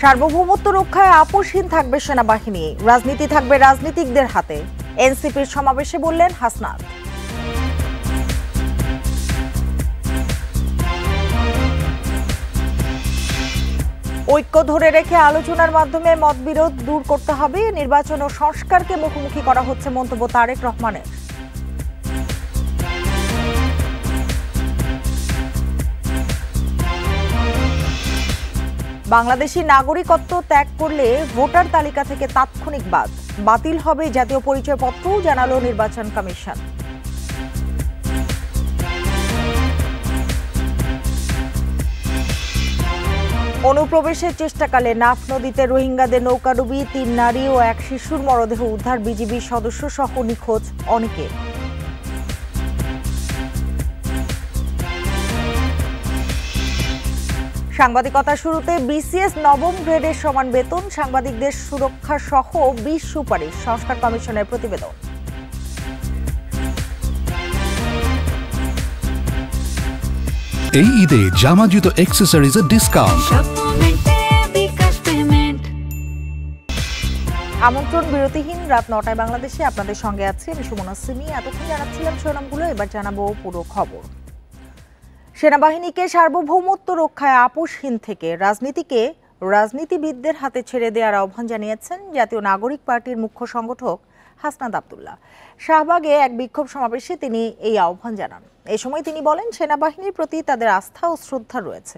সার্বভৌমত্ব রক্ষায় আপোষহীন থাকবে সেনাবাহিনী, রাজনীতি থাকবে রাজনীতিকদের হাতে। এনসিপির সমাবেশে বললেন হাসনাত। ঐক্য ধরে রেখে আলোচনার মাধ্যমে মতবিরোধ দূর করতে হবে, নির্বাচন ও সংস্কারকে মুখোমুখি করা হচ্ছে মন্তব্য তারেক রহমানের। বাংলাদেশি নাগরিকত্ব ত্যাগ করলে ভোটার তালিকা থেকে তাৎক্ষণিক বাতিল হবে জাতীয় পরিচয়পত্র, জানালো নির্বাচন কমিশন। অনুপ্রবেশের চেষ্টাকালে নাফ নদীতে রোহিঙ্গাদের নৌকাডুবি, ৩ নারী ও ১ শিশুর মরদেহ উদ্ধার, বিজিবি সদস্য সহ নিখোঁজ অনেকে। সাংবাদিকতা শুরুতে বিসিএস নবম গ্রেডের সমান বেতন, সাংবাদিকদের সুরক্ষা সহ ২০ সুপারিশ, সংস্কার কমিশনের প্রতিবেদন। এই ঈদে জামা জুতো অ্যাক্সেসরিজের ডিসকাউন্ট। আমন্ত্রণ বিরতিহীন রাত ৯টায় বাংলাদেশে আপনাদের সঙ্গে আছি আমি সুমনা সিমি। এতক্ষণ জানাচ্ছিলাম শিরোনামগুলো, এবার জানাবো পুরো খবর। সেনাবাহিনীকে সার্বভৌমত্ব রক্ষায় আপোষহীন থেকে রাজনীতিবিদদের হাতে ছেড়ে দেওয়ার আহ্বান জানিয়েছেন জাতীয় নাগরিক পার্টির মুখ্য সংগঠক হাসনাত আব্দুল্লাহ। শাহবাগে এক বিক্ষোভ সমাবেশে তিনি এই আহ্বান জানান। এ সময় তিনি বলেন, সেনাবাহিনীর প্রতি তাদের আস্থা ও শ্রদ্ধা রয়েছে।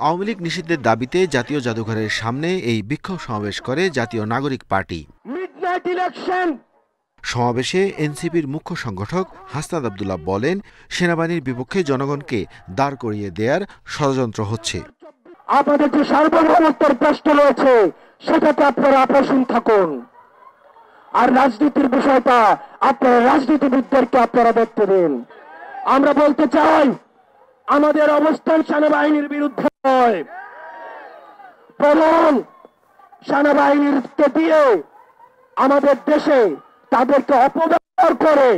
আওয়ামী লীগ নিষিদ্ধের দাবিতে জাতীয় জাদুঘরের সামনে এই বিক্ষোভ সমাবেশ করে জাতীয় নাগরিক পার্টি। সমাবেশে এনসিপির মুখ্য সংগঠক হাসনাত আব্দুল্লাহ বলেন, সেনাবাহিনীর বিপক্ষে জনগণকে দাঁড় করিয়ে দেওয়ার ষড়যন্ত্র হচ্ছে। আপনাদের যে সার্বভৌমত্বের প্রশ্ন রয়েছে সেটাতে আপনারা আপোষহীন থাকুন, আর রাজনীতির বিষয়টা আপনারা রাজনীতিবিদদেরকে আপনারা দেখতে দিন। আমরা বলতে চাই, আমাদের অবস্থান সেনাবাহিনীর বিরুদ্ধে নয়, বরং সেনাবাহিনীকে দিয়ে আমাদের দেশে তাদেরকে অপব্যবহার করে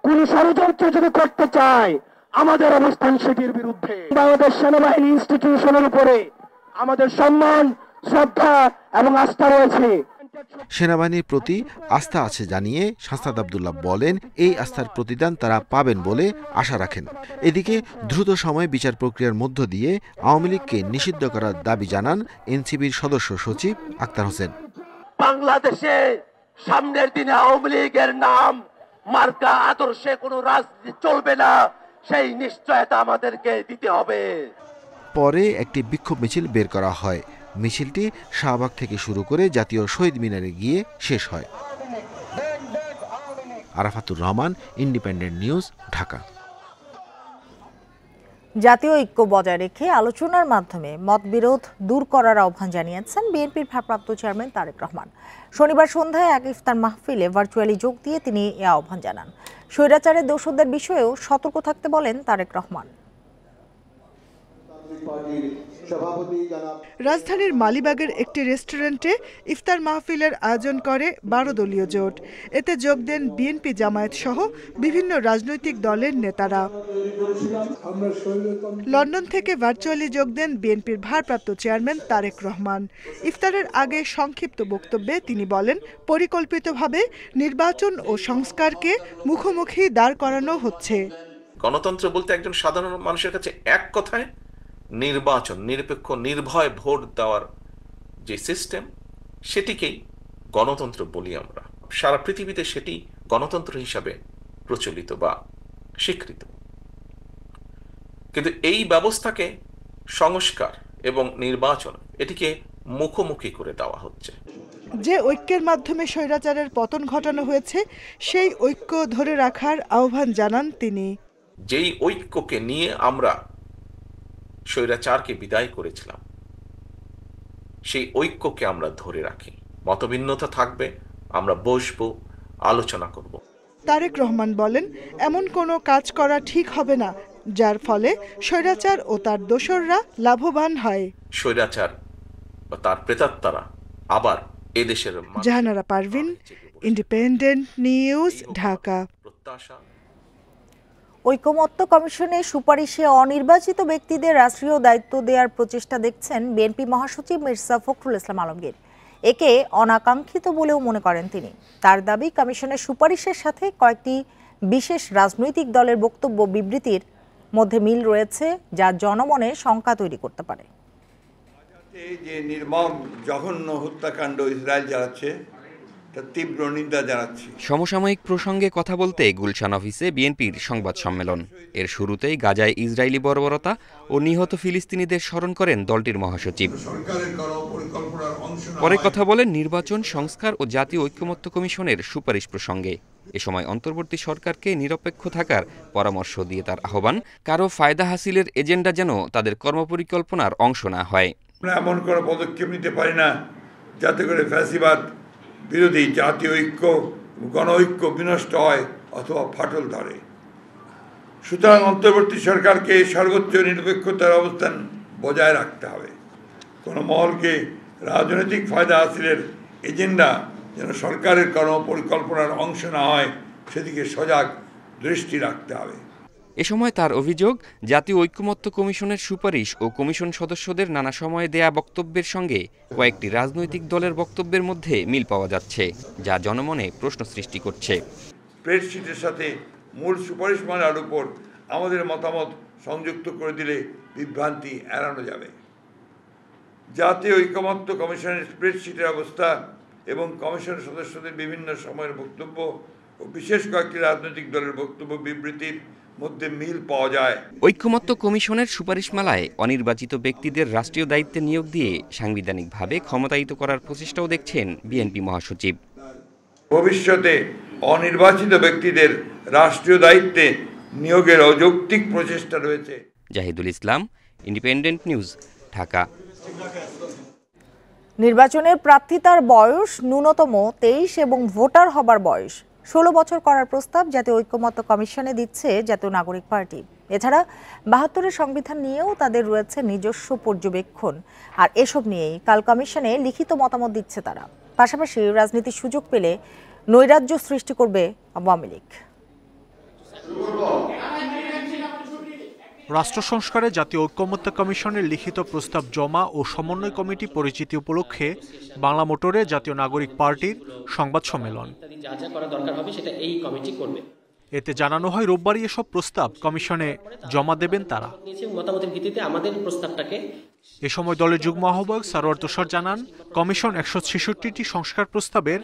কোন ষড়যন্ত্র যদি করতে চায়, আমাদের অবস্থান সেটির বিরুদ্ধে। বাংলাদেশ সেনাবাহিনী ইনস্টিটিউশনের উপরে আমাদের সম্মান, শ্রদ্ধা এবং আস্থা রয়েছে। সেনাবাহিনীর প্রতি আস্থা আছে জানিয়ে হাসনাত আব্দুল্লাহ বলেন, এই আস্থার প্রতিদান তারা পাবেন বলে আশা রাখেন। এদিকে দ্রুত সময়ে বিচার প্রক্রিয়ার মধ্য দিয়ে আওয়ামী লীগকে নিষিদ্ধ করার দাবি জানান এনসিপির সদস্য সচিব আক্তার হোসেন। বাংলাদেশে সামনের দিনে আওয়ামী লীগের নাম, মার্কা, আদর্শে কোনো রাজনীতি চলবে না, সেই নিশ্চয়তা আমাদেরকে দিতে হবে। পরে একটি বিক্ষোভ মিছিল বের করা হয়। মিছিলটি শাহবাগ থেকে শুরু করে জাতীয় শহীদ মিনারে গিয়ে শেষ হয়। Arafatur Rahman, independent news, Dhaka. জাতীয় ঐক্য বজায় রেখে আলোচনার মাধ্যমে মতবিরোধ দূর করার আহ্বান জানিয়েছেন বিএনপির ভারপ্রাপ্ত চেয়ারম্যান তারেক রহমান। শনিবার সন্ধ্যায় এক ইফতার মাহফিলে ভার্চুয়ালি যোগ দিয়ে তিনি এ আহ্বান জানান। স্বৈরাচারের দোষরদের বিষয়েও সতর্ক থাকতে বলেন তারেক রহমান। রাজধানীর মালিবাগের একটি রেস্টুরেন্টে ইফতার মাহফিলের আয়োজন করে ১২ দলীয় জোট। এতে যোগ দেন বিএনপি, জামায়াত সহ বিভিন্ন রাজনৈতিক দলের নেতারা। লন্ডন থেকে ভার্চুয়ালি যোগ দেন বিএনপির ভারপ্রাপ্ত চেয়ারম্যান তারেক রহমান। ইফতারের আগে সংক্ষিপ্ত বক্তব্যে তিনি বলেন, পরিকল্পিতভাবে নির্বাচন ও সংস্কারকে মুখোমুখি দাঁড় করানো হচ্ছে। গণতন্ত্র বলতে একজন সাধারণ মানুষের কাছে এক কথায় নির্বাচন, নিরপেক্ষ নির্ভয় ভোট দেওয়ার যে সিস্টেম, সেটিকেই গণতন্ত্র বলি আমরা। সারা পৃথিবীতে সেটি গণতন্ত্র হিসাবে প্রচলিত বা স্বীকৃত। কিন্তু এই ব্যবস্থাকে সংস্কার এবং নির্বাচন, এটিকে মুখোমুখি করে দেওয়া হচ্ছে। যে ঐক্যের মাধ্যমে স্বৈরাচারের পতন ঘটানো হয়েছে, সেই ঐক্য ধরে রাখার আহ্বান জানান তিনি। যেই ঐক্যকে নিয়ে আমরা স্বৈরাচারকে বিদায় করেছিলাম, সেই ঐক্যকে আমরা ধরে রাখি। মতভিন্নতা থাকবে, আমরা বসবো, আলোচনা করব। তারেক রহমান বলেন, এমন কোনো কাজ করা ঠিক হবে না যার ফলে স্বৈরাচার ও তার দোসররা লাভবান হয়। স্বৈরাচার বা তার প্রেতাত্মারা আবার এদেশের। Jahanara Parvin, independent news, Dhaka. ঐকমত্য কমিশনের সুপারিশে অনির্বাচিত ব্যক্তিদের রাষ্ট্রীয় দায়িত্ব দেওয়ার প্রচেষ্টা দেখছেন বিএনপি মহাসচিব মির্জা ফখরুল ইসলাম আলমগীর। একে অনাকাঙ্ক্ষিত বলেও মনে করেন তিনি। তার দাবি, কমিশনের সুপারিশের সাথে কয়েকটি বিশেষ রাজনৈতিক দলের বক্তব্য বিবৃতির মধ্যে মিল রয়েছে, যা জনমনে শঙ্কা তৈরি করতে পারে। এই যে নির্মম জঘন্য হত্যাকাণ্ড ইসরায়েল চালাচ্ছে, তার তীব্র নিন্দা জানাচ্ছি। সমসাময়িক প্রসঙ্গে কথা বলতে গুলশান অফিসে বিএনপির সংবাদ সম্মেলন। এর শুরুতেই গাজায় ইসরায়েলি বর্বরতা ও নিহত ফিলিস্তিনিদের স্মরণ করেন দলটির মহাসচিব। পরে কথা বলেন নির্বাচন সংস্কার ও জাতীয় ঐকমত্য কমিশনের সুপারিশ প্রসঙ্গে। এ সময় অন্তর্বর্তী সরকারকে নিরপেক্ষ থাকার পরামর্শ দিয়ে তার আহ্বান, কারো ফায়দা হাসিলের এজেন্ডা যেন তাদের কর্মপরিকল্পনার অংশ না হয়। এমন কোনো পদক্ষেপ নিতে পারি না যাতে করে ফ্যাসিবাদ বিরোধী জাতীয় ঐক্য গণ ঐক্য বিনষ্ট হয় অথবা ফাটল ধরে। সুতরাং অন্তর্বর্তী সরকারকে সর্বোচ্চ নিরপেক্ষতার অবস্থান বজায় রাখতে হবে। কোনো মহলকে রাজনৈতিক ফায়দা হাসিলের এজেন্ডা যেন সরকারের কর্মপরিকল্পনার অংশ না হয়, সেদিকে সজাগ দৃষ্টি রাখতে হবে। এ সময় তার অভিযোগ, জাতীয় ঐকমত্য কমিশনের সুপারিশ ও কমিশন সদস্যদের নানা সময়ে দেয়া বক্তব্যের সঙ্গে কয়েকটি রাজনৈতিক দলের বক্তব্যের মধ্যে মিল পাওয়া যাচ্ছে, যা জনমনে প্রশ্ন সৃষ্টি করছে। স্প্রেডশিটের সাথে মূল সুপারিশমালার উপর আমাদের মতামত সংযুক্ত করে দিলে বিভ্রান্তি এড়ানো যাবে। জাতীয় ঐকমত্য কমিশনের স্প্রেডশিটের অবস্থা এবং কমিশন সদস্যদের বিভিন্ন সময়ের বক্তব্য ও বিশেষ কয়েকটি রাজনৈতিক দলের বক্তব্য বিবৃতির মধ্যে মিল পাওয়া যায়। ঐকমত্য কমিশনের সুপারিশমালায় অনির্বাচিত ব্যক্তিদের রাষ্ট্রীয় দায়িত্বে নিয়োগ দিয়ে সাংবিধানিকভাবে ক্ষমতায়িত করার প্রচেষ্টাও দেখছেন বিএনপি মহাসচিব। ভবিষ্যতে অনির্বাচিত ব্যক্তিদের রাষ্ট্রীয় দায়িত্বে নিয়োগের অযৌক্তিক প্রচেষ্টা রয়েছে। জাহিদুল ইসলাম, ইন্ডিপেন্ডেন্ট নিউজ, ঢাকা। নির্বাচনের প্রার্থিতার বয়স ন্যূনতম 23 এবং ভোটার হবার বয়স 16 বছর করার প্রস্তাব জাতীয় ঐকমত্য কমিশনে দিচ্ছে জাতীয় নাগরিক পার্টি। এছাড়া 72-এর সংবিধান নিয়েও তাদের রয়েছে নিজস্ব পর্যবেক্ষণ, আর এসব নিয়েই কাল কমিশনে লিখিত মতামত দিচ্ছে তারা। পাশাপাশি রাজনীতির সুযোগ পেলে নৈরাজ্য সৃষ্টি করবে আওয়ামী লীগ। রাষ্ট্র সংস্কারে জাতীয় ঐকমত্য কমিশনের লিখিত প্রস্তাব জমা ও সমন্বয় কমিটি পরিচিতি উপলক্ষে বাংলা মোটরে জাতীয় নাগরিক পার্টির সংবাদ সম্মেলন। এতে জানানো হয়, রোববারই এসব প্রস্তাব কমিশনে জমা দেবেন তারা। এ সময় দলের যুগ্ম আহ্বায়ক সারোয়ার তুষার জানান, কমিশন 166টি সংস্কার প্রস্তাবের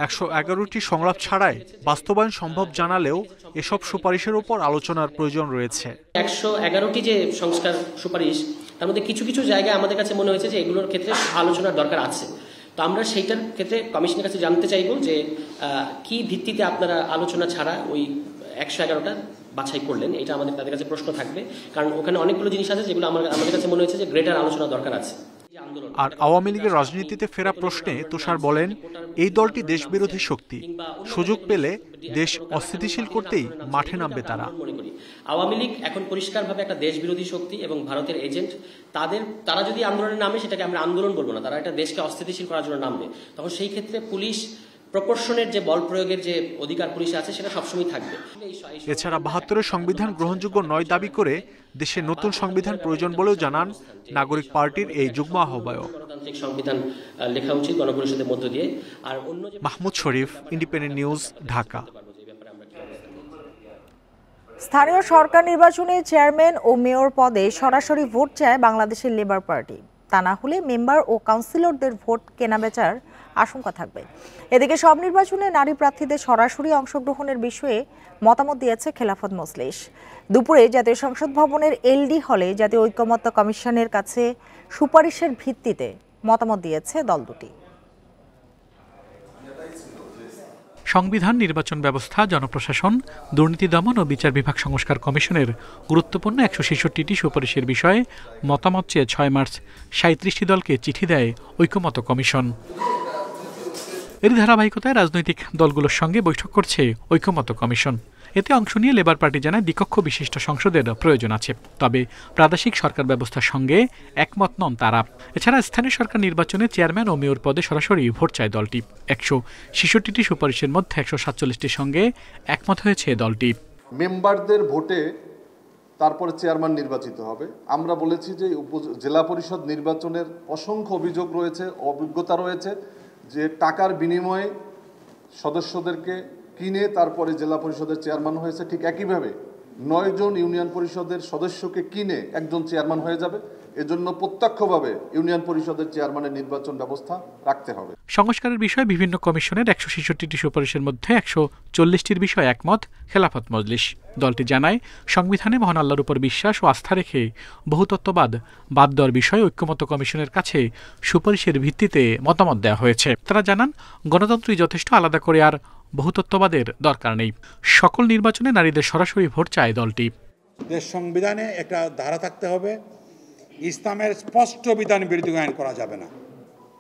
111টি সংলাপ ছাড়াই বাস্তবায়ন সম্ভব জানালেও এসব সুপারিশের উপর আলোচনার প্রয়োজন রয়েছে। 111টি যে সংস্কার সুপারিশ, তার মধ্যে কিছু কিছু জায়গায় আমাদের কাছে মনে হয়েছে যে এগুলোর ক্ষেত্রে আলোচনার দরকার আছে। তো আমরা সেইটার ক্ষেত্রে কমিশনের কাছে জানতে চাইব যে কি ভিত্তিতে আপনারা আলোচনা ছাড়া ওই 111টা বাছাই করলেন। এটা আমাদের তাদের কাছে প্রশ্ন থাকবে, কারণ ওখানে অনেকগুলো জিনিস আছে যেগুলো আমাদের কাছে মনে হয়েছে যে গ্রেটার আলোচনা দরকার আছে। আর আওয়ামী লীগের রাজনীতিতে ফেরা প্রশ্নে তুষার বলেন, এই দলটি দেশবিরোধী শক্তি, সুযোগ পেলে দেশ অস্থিতিশীল করতেই মাঠে নামবে তারা। আওয়ামী লীগ এখন পরিষ্কারভাবে একটা দেশবিরোধী শক্তি এবং ভারতের এজেন্ট। তারা যদি আন্দোলনে নামে, সেটাকে আমরা আন্দোলন বলবো না, তারা একটা দেশকে অস্থিতিশীল করার জন্য নামবে। তখন সেই ক্ষেত্রে পুলিশ প্রপোর্শনের যে বল প্রয়োগের যে অধিকার পুলিশে আছে, সেটা সবসময় থাকবে। এছাড়া 72-এর সংবিধান গ্রহণযোগ্য নয় দাবি করে দেশে নতুন সংবিধান প্রয়োজন বলেও জানান নাগরিক পার্টির এই যুগ্ম আহ্বায়ক। গণতান্ত্রিক সংবিধান লেখা উচিত গণপরিষদের মধ্য দিয়ে। আর অন্য মাহমুদ শরীফ, ইন্ডিপেন্ডেন্ট নিউজ, ঢাকা। স্থানীয় সরকার নির্বাচনে চেয়ারম্যান ও মেয়র পদে সরাসরি ভোট চায় বাংলাদেশের লেবার পার্টি। তা না হলে মেম্বার ও কাউন্সিলরদের ভোট কেনাবেচার আশঙ্কা থাকবে। এদিকে সব নির্বাচনে নারী প্রার্থীদের সরাসরি অংশগ্রহণের বিষয়ে মতামত দিয়েছে খেলাফত মজলিস। দুপুরে জাতীয় সংসদ ভবনের এলডি হলে জাতীয় ঐকমত্য কমিশনের কাছে সুপারিশের ভিত্তিতে মতামত দিয়েছে দল দুটি। সংবিধান, নির্বাচন ব্যবস্থা, জনপ্রশাসন, দুর্নীতি দমন ও বিচার বিভাগ সংস্কার কমিশনের গুরুত্বপূর্ণ 166টি সুপারিশের বিষয়ে মতামত চেয়ে 6 মার্চ 37টি দলকে চিঠি দেয় ঐকমত্য কমিশন। এর ধারাবাহিকতায় রাজনৈতিক দলগুলোর সঙ্গে বৈঠক করছে ঐকমত্য কমিশন। এতে অংশ নিয়ে লেবার পার্টি জানায় দ্বিকক্ষ বিশিষ্ট সংসদের প্রয়োজন আছে, তবে প্রাদেশিক সরকার ব্যবস্থার সঙ্গে একমত নন তারা। এছাড়া স্থানীয় সরকার নির্বাচনে চেয়ারম্যান ও মেয়র পদে সরাসরি ভোট চায় দলটি। 166টি সুপারিশের মধ্যে 147টির সঙ্গে একমত হয়েছে দলটি। মেম্বারদের ভোটে তারপরে চেয়ারম্যান নির্বাচিত হবে। আমরা বলেছি যে জেলা পরিষদ নির্বাচনের অসংখ্য অভিযোগ রয়েছে, অভিজ্ঞতা রয়েছে যে টাকার বিনিময়ে সদস্যদেরকে কিনে তারপরে জেলা পরিষদের চেয়ারম্যান হয়েছে। ঠিক একইভাবে 9 জন ইউনিয়ন পরিষদের সদস্যকে কিনে একজন চেয়ারম্যান হয়ে যাবে। এজন্য প্রত্যক্ষভাবে ইউনিয়ন পরিষদের চেয়ারম্যানের নির্বাচন ব্যবস্থা রাখতে হবে। সংস্কারের বিষয়ে বিভিন্ন কমিশনের 166টি সুপারিশের মধ্যে 140টির বিষয়ে একমত খেলাফত মজলিস। দলটি জানায়, সংবিধানে মহান আল্লাহর উপর বিশ্বাস ও আস্থা রেখে বহুতত্ত্ববাদ বাদ দেওয়ার বিষয়ে ঐক্যমত্য কমিশনের কাছে সুপারিশের ভিত্তিতে মতামত দেওয়া হয়েছে। তারা জানান, গণতন্ত্রই যথেষ্ট, আলাদা করে আর বহুতত্ত্ববাদের দরকার নেই। সকল নির্বাচনে নারীদের সরাসরি ভোট চায় দলটি। দেশ সংবিধানে একটা ধারা থাকতে হবে, ইসলামের স্পষ্ট বিধান বিরোধী আইন করা যাবে না।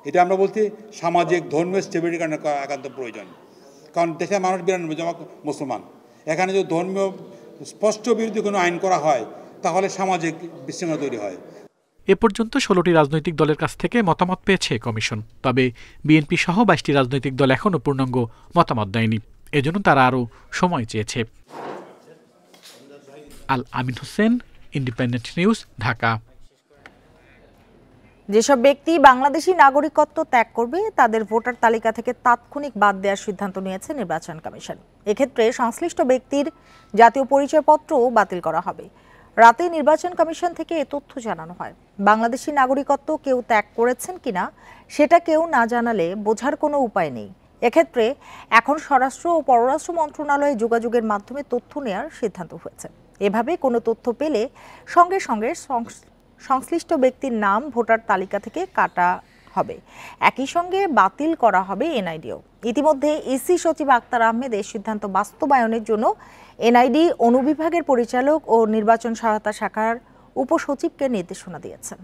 এটা আমরা বলছি সামাজিক ধর্মীয় স্টেবিলিটির কারণে একান্ত প্রয়োজন। কারণ দেশের মানুষ 92% মুসলমান। এখানে যদি ধর্মীয় স্পষ্ট বিরোধী কোনো আইন করা হয় তাহলে সামাজিক বিশৃঙ্খলা তৈরি হয়। এ পর্যন্ত 16টি রাজনৈতিক দলের কাছ থেকে মতামত পেয়েছে কমিশন। তবে বিএনপি সহ 22টি রাজনৈতিক দল এখনও পূর্ণাঙ্গ মতামত দেয়নি। এজন্য তারা আরও সময় চেয়েছে। আল আমিন হোসেন, ইন্ডিপেন্ডেন্ট নিউজ, ঢাকা। যেসব ব্যক্তি বাংলাদেশি নাগরিকত্ব ত্যাগ করবে তাদের ভোটার তালিকা থেকে তাৎক্ষণিক বাদ দেওয়ার সিদ্ধান্ত নিয়েছে নির্বাচন কমিশন। এক্ষেত্রে সংশ্লিষ্ট ব্যক্তির জাতীয় পরিচয়পত্রও বাতিল করা হবে। রাতে নির্বাচন কমিশন থেকে এ তথ্য জানানো হয়। বাংলাদেশি নাগরিকত্ব কেউ ত্যাগ করেছেন কিনা সেটা কেউ না জানালে বোঝার কোনো উপায় নেই। এক্ষেত্রে এখন স্বরাষ্ট্র ও পররাষ্ট্র মন্ত্রণালয়ে যোগাযোগের মাধ্যমে তথ্য নেওয়ার সিদ্ধান্ত হয়েছে। এভাবে কোনো তথ্য পেলে সঙ্গে সঙ্গে সংশ্লিষ্ট ব্যক্তির নাম ভোটার তালিকা থেকে কাটা হবে। একই সঙ্গে বাতিল করা হবে এনআইডিও। ইতিমধ্যে ইসি সচিব আক্তার আহমেদ এই সিদ্ধান্ত বাস্তবায়নের জন্য এনআইডি অনুবিভাগের পরিচালক ও নির্বাচন সহায়তা শাখার উপসচিবকে নির্দেশনা দিয়েছেন।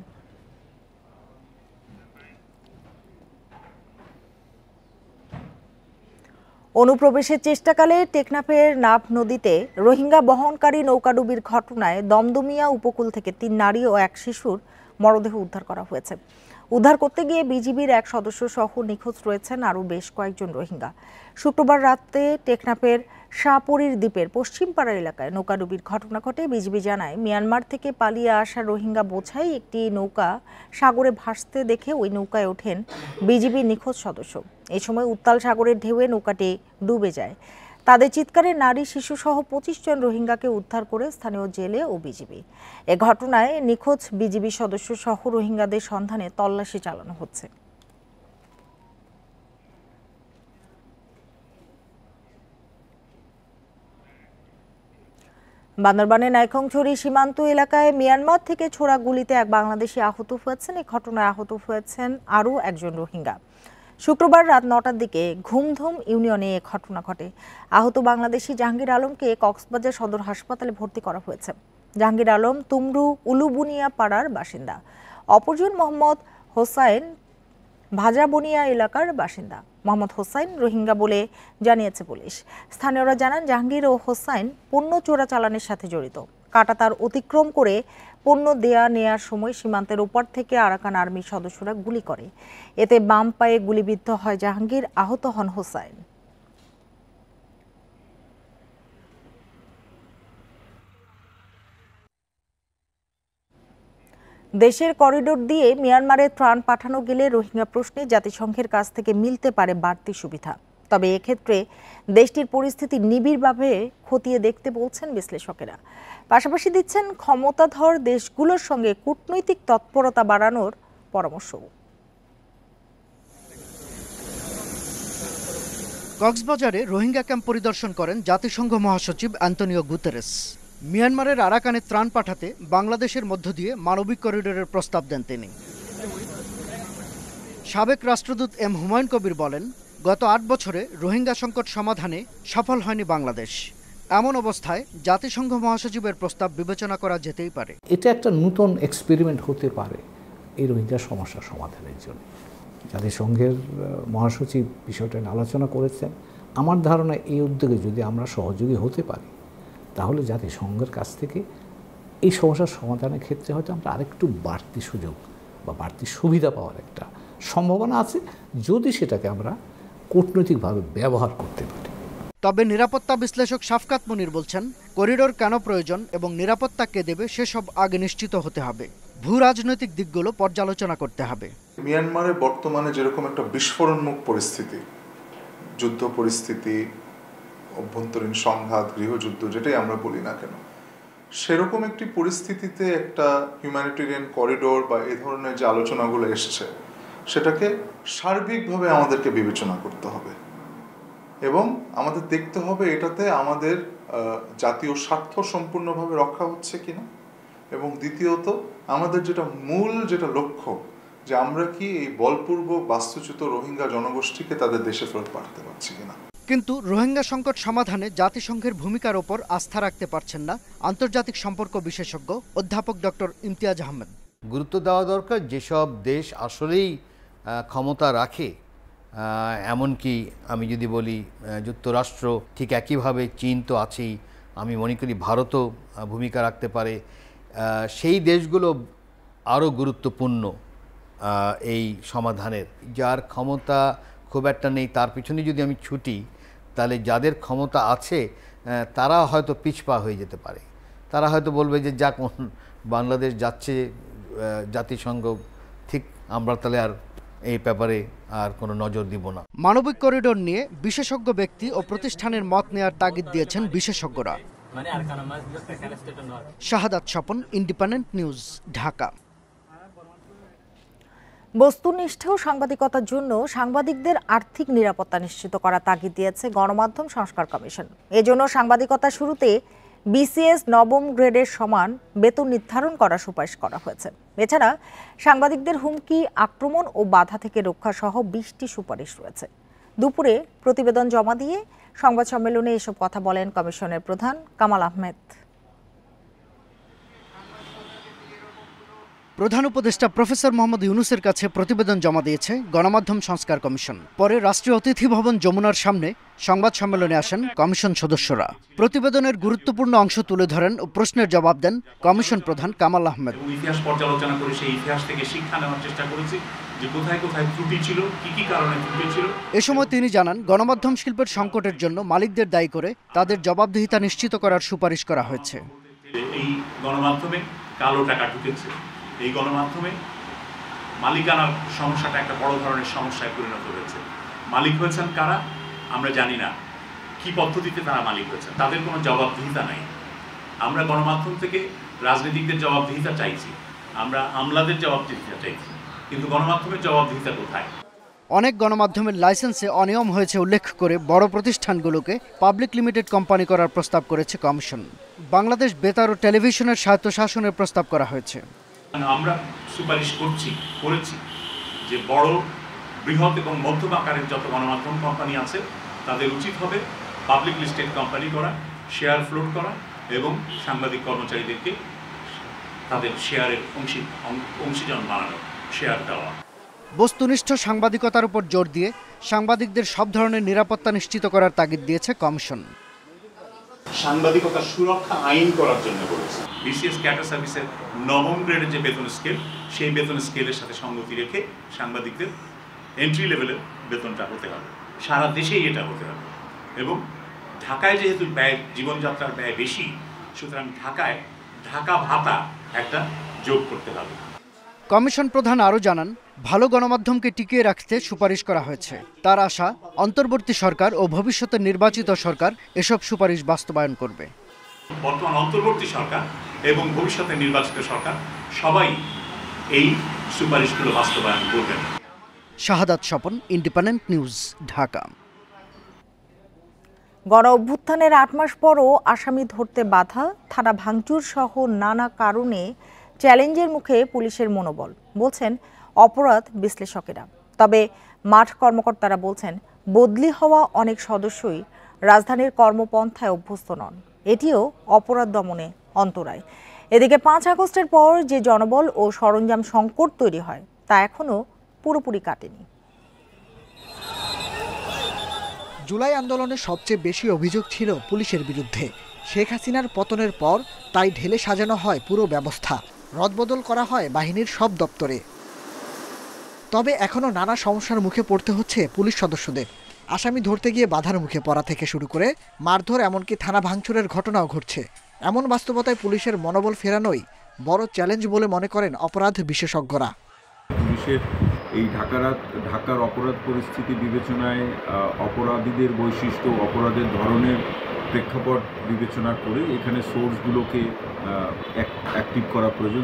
অনুপ্রবেশের চেষ্টাকালে টেকনাফের নাফ নদীতে রোহিঙ্গা বহনকারী নৌকাডুবির ঘটনায় দমদমিয়া উপকূল থেকে 3 নারী ও 1 শিশুর মরদেহ উদ্ধার করা হয়েছে। উদ্ধার করতে গিয়ে বিজিবির 1 সদস্য সহ নিখোঁজ রয়েছেন আরও বেশ কয়েকজন রোহিঙ্গা। শুক্রবার রাতে টেকনাফের শাহপুরীর দ্বীপের পশ্চিমপাড়া এলাকায় নৌকাডুবির ঘটনা ঘটে। বিজিবি জানায়, মিয়ানমার থেকে পালিয়ে আসা রোহিঙ্গা বোঝাই একটি নৌকা সাগরে ভাসতে দেখে ওই নৌকায় ওঠেন বিজিবির নিখোঁজ সদস্য। এই সময় উত্তাল সাগরের ঢেউয়ে নৌকাটি ডুবে যায়। তাদের চিৎকারে নারী শিশুসহ 25 জন রোহিঙ্গাকে উদ্ধার করে স্থানীয় জেলে ও বিজিবি। এ ঘটনায় নিখোঁজ বিজিবি সদস্য সহ রোহিঙ্গাদের সন্ধানে তল্লাশি চালানো হচ্ছে। বান্দরবানের নাইখংছড়ি সীমান্ত এলাকায় মিয়ানমার থেকে ছোড়া গুলিতে এক বাংলাদেশি আহত হয়েছেন। এই ঘটনায় আহত হয়েছেন আরও একজন রোহিঙ্গা। শুক্রবার রাত 9টার দিকে ঘুমধুম ইউনিয়নে এ ঘটনা ঘটে। আহত বাংলাদেশি জাহাঙ্গীর আলমকে কক্সবাজার সদর হাসপাতালে ভর্তি করা হয়েছে। জাহাঙ্গীর আলম তুমরু উলুবুনিয়া পাড়ার বাসিন্দা। অপরজন মোহাম্মদ হোসাইন ভাজাবনিয়া এলাকার বাসিন্দা। মোহাম্মদ হোসাইন রোহিঙ্গা বলে জানিয়েছে পুলিশ। স্থানীয়রা জানান, জাহাঙ্গীর ও হোসাইন পণ্য চোরাচালানের সাথে জড়িত। কাঁটাতার অতিক্রম করে পণ্য নেয়ার সময় সীমান্তের ওপার থেকে আরাকান আর্মির সদস্যরা গুলি করে। এতে বাম পায়ে গুলিবিদ্ধ হয় জাহাঙ্গীর, আহত হন হোসাইন। দেশের করিডোর দিয়ে মিয়ানমারে ত্রাণ পাঠানো গেলে রোহিঙ্গা প্রশ্নে জাতিসংঘের কাছ থেকে মিলতে পারে বাড়তি সুবিধা। তবে এক্ষেত্রে দেশটির পরিস্থিতি নিবিড়ভাবে খতিয়ে দেখতে বলছেন বিশ্লেষকেরা। পাশাপাশি দিচ্ছেন ক্ষমতাধর দেশগুলোর সঙ্গে কূটনৈতিক তৎপরতা বাড়ানোর পরামর্শ। কক্সবাজারে রোহিঙ্গা ক্যাম্প পরিদর্শন করেন জাতিসংঘ মহাসচিব অ্যান্টনিও গুতেরেস। মিয়ানমারের আরাকানে ত্রাণ পাঠাতে বাংলাদেশের মধ্য দিয়ে মানবিক করিডোরের প্রস্তাব দেন তিনি। সাবেক রাষ্ট্রদূত এম হুমায়ুন কবির বলেন, গত 8 বছরে রোহিঙ্গা সংকট সমাধানে সফল হয়নি বাংলাদেশ। এমন অবস্থায় জাতিসংঘ মহাসচিবের প্রস্তাব বিবেচনা করা যেতেই পারে। এটা একটা নতুন এক্সপেরিমেন্ট হতে পারে এই রোহিঙ্গা সমস্যা সমাধানের জন্য। জাতিসংঘের মহাসচিব বিষয়টা নিয়ে আলোচনা করেছেন। আমার ধারণা এই উদ্যোগে যদি আমরা সহযোগী হতে পারি তাহলে জাতিসংঘের কাছ থেকে এই সমস্যার সমাধানের ক্ষেত্রে হয়তো আমরা আরেকটু বাড়তি সুযোগ বা বাড়তি সুবিধা পাওয়ার একটা সম্ভাবনা আছে, যদি সেটাকে আমরা কূটনৈতিকভাবে ব্যবহার করতে পারি। তবে নিরাপত্তা বিশ্লেষক শাফকাত মুনির বলছেন, করিডোর কেন প্রয়োজন এবং নিরাপত্তা কে দেবে সেসব আগে নিশ্চিত হতে হবে। ভূ রাজনৈতিক দিকগুলো পর্যালোচনা করতে হবে। মিয়ানমারে বর্তমানে যেরকম একটা বিস্ফোরণমুখ পরিস্থিতি, যুদ্ধ পরিস্থিতি, অভ্যন্তরীণ সংঘাত, গৃহযুদ্ধ, যেটাই আমরা বলি না কেন, সেরকম একটি পরিস্থিতিতে একটা হিউম্যানিটেরিয়ান করিডোর বা এই ধরনের যে আলোচনাগুলো এসছে সেটাকে সার্বিকভাবে আমাদেরকে বিবেচনা করতে হবে এবং আমাদের দেখতে হবে এটাতে আমাদের জাতীয় স্বার্থ সম্পূর্ণভাবে রক্ষা হচ্ছে কিনা, এবং দ্বিতীয়ত আমাদের যেটা লক্ষ্য যে আমরা কি এই বলপূর্বক বাস্তুচ্যুত রোহিঙ্গা জনগোষ্ঠীকে তাদের দেশে ফেরত পাঠাতে পারছি কিনা। কিন্তু রোহিঙ্গা সংকট সমাধানে জাতিসংঘের ভূমিকার ওপর আস্থা রাখতে পারছেন না আন্তর্জাতিক সম্পর্ক বিশেষজ্ঞ অধ্যাপক ডক্টর ইমতিয়াজ আহমেদ। গুরুত্ব দেওয়া দরকার যেসব দেশ আসলেই ক্ষমতা রাখে, এমনকি আমি যদি বলি যুক্তরাষ্ট্র, ঠিক একইভাবে চীন তো আছেই, আমি মনে করি ভারতও ভূমিকা রাখতে পারে। সেই দেশগুলো আরও গুরুত্বপূর্ণ এই সমাধানের। যার ক্ষমতা খুব একটা নেই তার পিছনে যদি আমি ছুটি, তাহলে যাদের ক্ষমতা আছে তারা হয়তো পিছপা হয়ে যেতে পারে। তারা হয়তো বলবে যে যাক বাংলাদেশ যাচ্ছে জাতিসংঘ, ঠিক আমরা তাহলে আর এই ব্যাপারে আর কোনো নজর দিব না। মানবিক করিডোর নিয়ে বিশেষজ্ঞ ব্যক্তি ও প্রতিষ্ঠানের মত নেওয়ার তাগিদ দিয়েছেন বিশেষজ্ঞরা। শাহাদাত স্বপন, ইন্ডিপেন্ডেন্ট নিউজ, ঢাকা। বস্তুনিষ্ঠ সাংবাদিকতার জন্য সাংবাদিকদের আর্থিক নিরাপত্তা নিশ্চিত করা তাগিদ দিয়েছে গণমাধ্যম সংস্কার কমিশন। এজন্য সাংবাদিকতা শুরুতে বিসিএস নবম গ্রেডের সমান বেতন নির্ধারণ করার সুপারিশ করা হয়েছে। এছাড়া সাংবাদিকদের হুমকি, আক্রমণ ও বাধা থেকে রক্ষা সহ 20টি সুপারিশ রয়েছে। দুপুরে প্রতিবেদন জমা দিয়ে সংবাদ সম্মেলনে এসব কথা বলেন কমিশনের প্রধান কামাল আহমেদ। প্রধান উপদেষ্টা প্রফেসর মোহাম্মদ ইউনুসের কাছে প্রতিবেদন জমা দিয়েছে গণমাধ্যম সংস্কার কমিশন। পরে রাষ্ট্রীয় অতিথি ভবন যমুনার সামনে সংবাদ সম্মেলনে আসেন কমিশন সদস্যরা। প্রতিবেদনের গুরুত্বপূর্ণ অংশ তুলে ধরেন ও প্রশ্নের জবাব দেন কমিশন প্রধান কামাল আহমেদ। ইতিহাস পর্যালোচনা করে সেই ইতিহাস থেকে শিক্ষা নেওয়ার চেষ্টা করেছি যে কোথায় কোথায় ত্রুটি ছিল, কি কারণে ত্রুটি ছিল। এ সময় তিনি জানান, গণমাধ্যম শিল্পের সংকটের জন্য মালিকদের দায়ী করে তাদের জবাবদিহিতা নিশ্চিত করার সুপারিশ করা হয়েছে। এই গণমাধ্যমে কালো টাকা ঢুকেছে, এই গণমাধ্যমে মালিকানার সমস্যাটা একটা বড় ধরনের সমস্যায় পরিণত হয়েছে। মালিক হয়েছেন কারা আমরা জানি না, কি পদ্ধতিতে তারা মালিক হয়েছেন, তাদের কোনো জবাবদিহিতা নাই। আমরা গণমাধ্যম থেকে রাজনীতিকদের জবাবদিহিতা চাইছি, আমরা আমলাদের জবাবদিহিতা চাইছি, কিন্তু গণমাধ্যমের জবাবদিহিতা কোথায়? অনেক গণমাধ্যমের লাইসেন্সে অনিয়ম হয়েছে উল্লেখ করে বড় প্রতিষ্ঠানগুলোকে পাবলিক লিমিটেড কোম্পানি করার প্রস্তাব করেছে কমিশন। বাংলাদেশ বেতার ও টেলিভিশনের স্বায়ত্তশাসনের প্রস্তাব করা হয়েছে। আমরা সুপারিশ করেছি যে বড়, বৃহৎ এবং মধ্যম আকারের যত গণমাধ্যম কোম্পানি আছে তাদের উচিত হবে পাবলিক লিস্টেড কোম্পানি করা, শেয়ার ফ্লোট করা এবং সাংবাদিক কর্মচারীদেরকে তাদের শেয়ারের অংশীজন বানানো, শেয়ার দেওয়া। বস্তুনিষ্ঠ সাংবাদিকতার উপর জোর দিয়ে সাংবাদিকদের সব ধরনের নিরাপত্তা নিশ্চিত করার তাগিদ দিয়েছে কমিশন। সাংবাদিকতা সুরক্ষা আইন করার জন্য বলেছে। বিসিএস ক্যাডার সার্ভিসের নবম গ্রেডের যে বেতন স্কেল, সেই বেতন স্কেলের সাথে সঙ্গতি রেখে সাংবাদিকদের এন্ট্রি লেভেলের বেতনটা হতে হবে, সারা দেশেই এটা হতে হবে। এবং ঢাকায় যেহেতু ব্যয়, জীবনযাত্রার ব্যয় বেশি, সুতরাং ঢাকায় ঢাকা ভাতা একটা যোগ করতে হবে। কমিশন প্রধান আরও জানান, ভালো গণমাধ্যমকে টিকিয়ে রাখতে সুপারিশ করা হয়েছে। তার আশা, অন্তর্বর্তী সরকার ও ভবিষ্যতে নির্বাচিত সরকার এসব সুপারিশ বাস্তবায়ন করবে। বর্তমান অন্তর্বর্তী সরকার এবং ভবিষ্যতে নির্বাচিত সরকার সবাই এই সুপারিশগুলো বাস্তবায়ন করবেন। শাহাদাত স্বপন, ইন্ডিপেন্ডেন্ট নিউজ, ঢাকা। গণ অভ্যুত্থানের 8 মাস পরও আসামি ধরতে বাধা, থানা ভাঙচুর সহ নানা কারণে চ্যালেঞ্জের মুখে পুলিশের মনোবল, বলছেন অপরাধ বিশ্লেষকেরা। তবে মাঠ কর্মকর্তারা বলছেন, বদলি হওয়া অনেক সদস্যই রাজধানীর কর্মপন্থায় অভ্যস্ত নন। এটিও অপরাধ দমনে অন্তরায়। এদিকে 5 আগস্টের পর যে জনবল ও সরঞ্জাম সংকট তৈরি হয় তা এখনও পুরোপুরি কাটেনি। জুলাই আন্দোলনে সবচেয়ে বেশি অভিযোগ ছিল পুলিশের বিরুদ্ধে। শেখ হাসিনার পতনের পর তাই ঢেলে সাজানো হয় পুরো ব্যবস্থা, রদবদল করা হয় বাহিনীর সব দপ্তরে। তবে এখনও নানা সমস্যার মুখে পড়তে হচ্ছে পুলিশ সদস্যদের। আসামি ধরতে গিয়ে বাধার মুখে পড়া থেকে শুরু করে মারধর এমনকি থানা ভাঙচুরের ঘটনাও ঘটছে। এমন বাস্তবতায় পুলিশের মনোবল ফেরানোই বড় চ্যালেঞ্জ বলে মনে করেন অপরাধ বিশেষজ্ঞরা। পুলিশের এই ঢাকার অপরাধ পরিস্থিতি বিবেচনায় অপরাধীদের বৈশিষ্ট্য, অপরাধের ধরনের প্রেক্ষাপট বিবেচনা করে এখানে সোর্সগুলোকে অ্যাক্টিভ করা প্রয়োজন।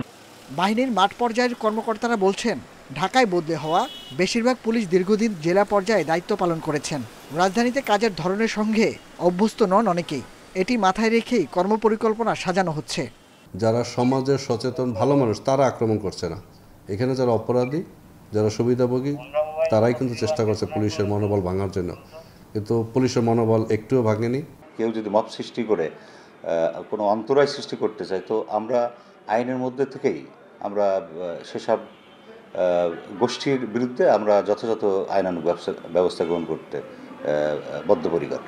বাহিনীর মাঠ পর্যায়ের কর্মকর্তারা বলছেন, ঢাকায় বদলে হওয়া বেশিরভাগ পুলিশ দীর্ঘদিন জেলা পর্যায়ে দায়িত্ব পালন করেছেন। রাজধানীতে কাজের ধরনের সঙ্গে অভ্যস্ত নন অনেকেই। এটি মাথায় রেখেই কর্মপরিকল্পনা সাজানো হচ্ছে। যারা সমাজের সচেতন ভালো মানুষ তারা আক্রমণ করছে না, এখানে যারা অপরাধী, যারা সুবিধাভোগী তারাই কিন্তু চেষ্টা করছে পুলিশের মনোবল ভাঙার জন্য, কিন্তু পুলিশের মনোবল একটুও ভাঙেনি। কেউ যদি মব সৃষ্টি করে কোনো অন্তরায় সৃষ্টি করতে চায়, তো আমরা আইনের মধ্যে থেকেই আমরা সেসব গোষ্ঠীর বিরুদ্ধে আমরা যথাযথ আইনানুগ ব্যবস্থা গ্রহণ করতে বদ্ধপরিকর।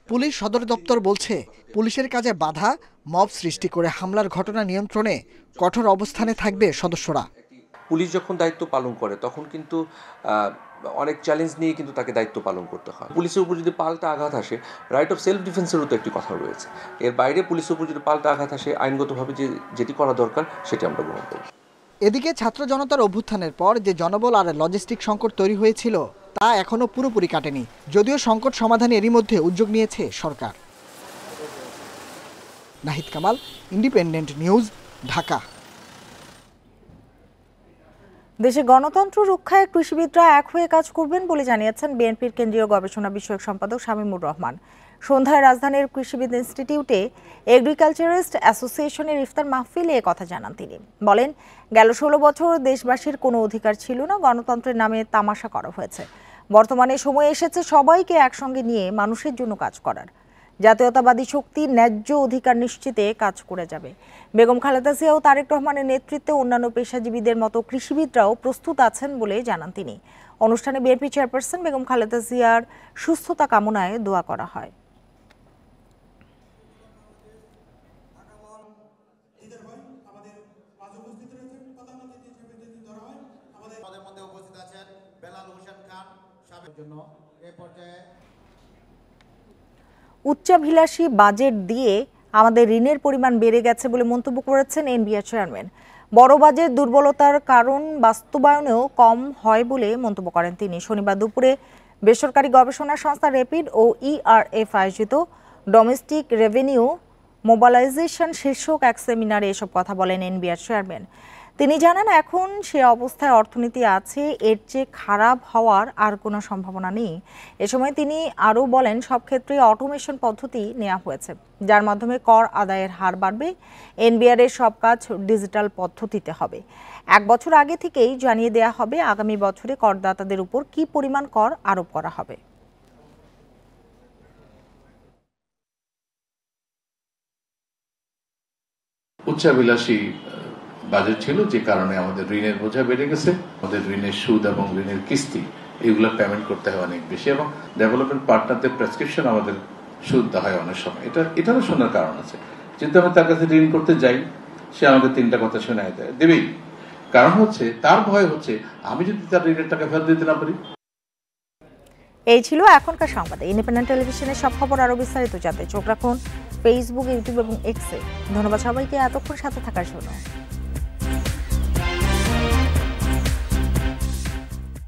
পুলিশ সদর দপ্তর বলছে, পুলিশের কাজে বাধা, মব সৃষ্টি করে হামলার ঘটনা নিয়ন্ত্রণে কঠোর অবস্থানে থাকবে সদস্যরা। পুলিশ যখন দায়িত্ব পালন করে তখন কিন্তু অনেক চ্যালেঞ্জ নিয়ে কিন্তু তাকে দায়িত্ব পালন করতে হয়। পুলিশের উপর যদি পাল্টা আঘাত আসে, রাইট অফ সেলফ ডিফেন্সেরও তো একটি কথা রয়েছে। এর বাইরে পুলিশের উপর যদি পাল্টা আঘাত আসে, আইনগতভাবে যেটি করা দরকার সেটি আমরা গ্রহণ করব। এদিকে ছাত্র জনতার অভ্যুত্থানের পর যে জনবল আর লজিস্টিক সংকট তৈরি হয়েছিল তা এখনো পুরোপুরি কাটেনি, যদিও সংকট সমাধানে এরই মধ্যে উদ্যোগ নিয়েছে সরকার। Nahid Kamal, independent news, Dhaka. দেশে গণতন্ত্র রক্ষায় কৃষিবিদরা এক হয়ে কাজ করবেন বলে জানিয়েছেন বিএনপির কেন্দ্রীয় গবেষণা বিষয়ক সম্পাদক শামীমুর রহমান। সন্ধ্যায় রাজধানীর কৃষিবিদ ইনস্টিটিউটে এগ্রিকালচারিস্ট অ্যাসোসিয়েশনের ইফতার মাহফিলে কথা জানান তিনি। বলেন, গেল 16 বছর দেশবাসীর কোনো অধিকার ছিল না, গণতন্ত্রের নামে তামাশা করা হয়েছে। বর্তমানে সময় এসেছে সবাইকে একসঙ্গে নিয়ে মানুষের জন্য কাজ করার। জাতীয়তাবাদী শক্তি ন্যায্য অধিকার নিশ্চিতে কাজ করে যাবে। বেগম খালেদা জিয়া ও তারেক রহমানের নেতৃত্বে অন্যান্য পেশাজীবীদের মতো কৃষিবিদরাও প্রস্তুত আছেন বলে জানান তিনি। অনুষ্ঠানে বিএনপি চেয়ারপারসন বেগম খালেদা জিয়ার সুস্থতা কামনায় দোয়া করা হয়। উচ্চাভিলাষী বাজেট দিয়ে আমাদের ঋণের পরিমাণ বেড়ে গেছে বলে মন্তব্য করেছেন এনবিআর চেয়ারম্যান। বড় বাজেট দুর্বলতার কারণ বাস্তবায়নেও কম হয় বলে মন্তব্য করেন তিনি। শনিবার দুপুরে বেসরকারি গবেষণা সংস্থা র্যাপিড ও ইআরএফ আয়োজিত ডোমেস্টিক রেভিনিউ মোবিলাইজেশন শীর্ষক এক সেমিনারে এসব কথা বলেন এনবিআর চেয়ারম্যান। তিনি জানান, এখন সে অবস্থায় অর্থনীতি আছে, এর চেয়ে খারাপ হওয়ার আর কোনো সম্ভাবনা নেই। এ সময় তিনি আরও বলেন, সব ক্ষেত্রে অটোমেশন পদ্ধতি নেওয়া হয়েছে, যার মাধ্যমে কর আদায়ের হার বাড়বে। এনবিআর এর সব কাজ ডিজিটাল পদ্ধতিতে হবে। 1 বছর আগে থেকেই জানিয়ে দেওয়া হবে আগামী বছরে করদাতাদের উপর কী পরিমাণ কর আরোপ করা হবে। উচ্চাভিলাষী বাজেট ছিল, যে কারণে আমাদের ঋণের বোঝা বেড়ে গেছে। আমাদের ঋণের সুদ এবং ঋণের কিস্তি এগুলো পেমেন্ট করতে হয় অনেক বেশি, এবং ডেভেলপমেন্ট পার্টনারদের প্রেসক্রিপশন আমাদের সুদ হয় অনেক সময়। এটারও শোনার কারণ আছে। যেহেতু আমি তার কাছে ঋণ করতে যাই, সে আমাকে 3টা কথা শোনায় দেবেই। কারণ হচ্ছে তার ভয় হচ্ছে আমি যদি তার ঋণের টাকা ফেরত দিতে না পারি। এই ছিল এখনকার সংবাদে। ইন্ডিপেন্ডেন্ট টেলিভিশনের সব খবর আরো বিস্তারিত জানতে চোখ রাখুন ফেসবুক, ইউটিউব এবং এক্সে। ধন্যবাদ সবাইকে এতক্ষণ সাথে থাকার জন্য।